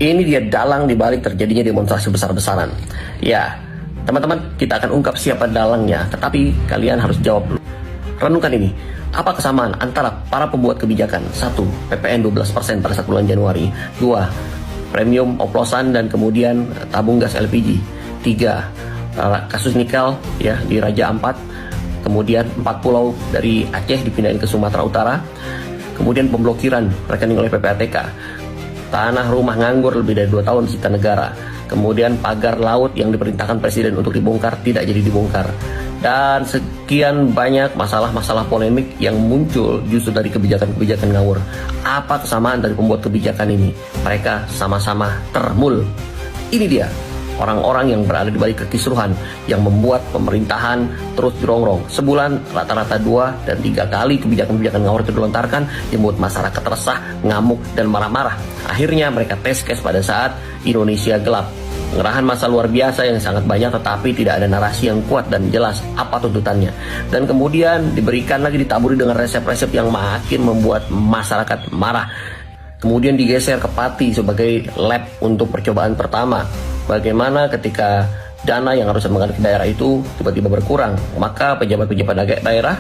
Ini dia dalang dibalik terjadinya demonstrasi besar-besaran. Ya, teman-teman, kita akan ungkap siapa dalangnya, tetapi kalian harus jawab dulu. Renungkan ini, apa kesamaan antara para pembuat kebijakan? 1. PPN 12% pada saat bulan Januari. 2. Premium oplosan dan kemudian tabung gas LPG. 3. Kasus nikel ya di Raja Ampat. Kemudian 4 pulau dari Aceh dipindahin ke Sumatera Utara. Kemudian pemblokiran rekening oleh PPATK. Tanah rumah nganggur lebih dari 2 tahun disita negara. Kemudian pagar laut yang diperintahkan presiden untuk dibongkar tidak jadi dibongkar. Dan sekian banyak masalah-masalah polemik yang muncul justru dari kebijakan-kebijakan ngawur. Apa kesamaan dari pembuat kebijakan ini? Mereka sama-sama termul. Ini dia orang-orang yang berada di balik kekisruhan yang membuat pemerintahan terus dirongrong. Sebulan rata-rata 2 dan 3 kali kebijakan-kebijakan ngawur itu dilontarkan, yang membuat masyarakat resah, ngamuk, dan marah-marah. Akhirnya mereka test case pada saat Indonesia gelap. Pengerahan massa luar biasa yang sangat banyak, tetapi tidak ada narasi yang kuat dan jelas apa tuntutannya. Dan kemudian diberikan lagi, ditaburi dengan resep-resep yang makin membuat masyarakat marah. Kemudian digeser ke Pati sebagai lab untuk percobaan pertama. Bagaimana ketika dana yang harus mengalir ke daerah itu tiba-tiba berkurang, maka pejabat-pejabat daerah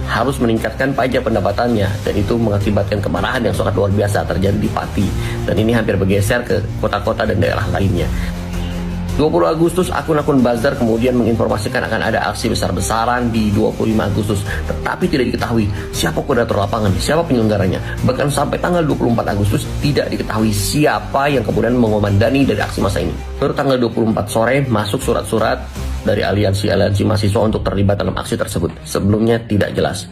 harus meningkatkan pajak pendapatannya, dan itu mengakibatkan kemarahan yang sangat luar biasa terjadi di Pati, dan ini hampir bergeser ke kota-kota dan daerah lainnya. 20 Agustus akun-akun buzzer kemudian menginformasikan akan ada aksi besar-besaran di 25 Agustus, tetapi tidak diketahui siapa koordinator lapangan, siapa penyelenggaranya. Bahkan sampai tanggal 24 Agustus tidak diketahui siapa yang kemudian mengomandani dari aksi massa ini. Baru tanggal 24 sore masuk surat-surat dari aliansi mahasiswa untuk terlibat dalam aksi tersebut. Sebelumnya tidak jelas.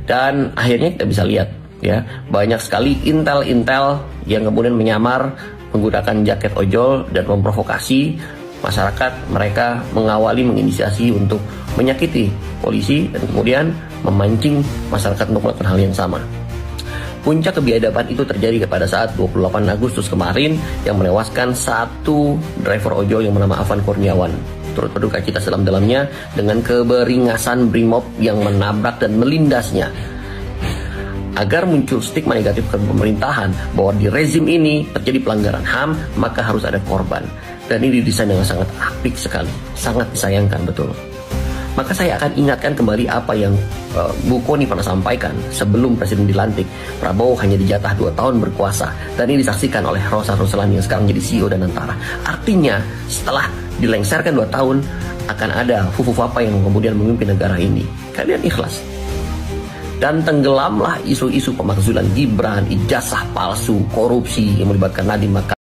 Dan akhirnya kita bisa lihat ya, banyak sekali intel-intel yang kemudian menyamar menggunakan jaket ojol dan memprovokasi masyarakat. Mereka mengawali, menginisiasi untuk menyakiti polisi dan kemudian memancing masyarakat untuk melakukan hal yang sama. Puncak kebiadaban itu terjadi pada saat 28 Agustus kemarin yang menewaskan satu driver ojol yang bernama Afan Kurniawan. Turut berduka cita sedalam-dalamnya dengan keberingasan Brimob yang menabrak dan melindasnya. Agar muncul stigma negatif ke pemerintahan bahwa di rezim ini terjadi pelanggaran HAM, maka harus ada korban. Dan ini didesain dengan sangat apik sekali, sangat disayangkan betul. Maka saya akan ingatkan kembali apa yang Bu Kony pernah sampaikan sebelum presiden dilantik. Prabowo hanya dijatah 2 tahun berkuasa, dan ini disaksikan oleh Rosa Ruslani yang sekarang jadi CEO dan Antara. Artinya setelah dilengserkan 2 tahun akan ada Fufu apa yang kemudian memimpin negara ini. Kalian ikhlas? Dan tenggelamlah isu-isu pemakzulan Gibran, ijazah palsu, korupsi yang melibatkan Nadiem Makarim.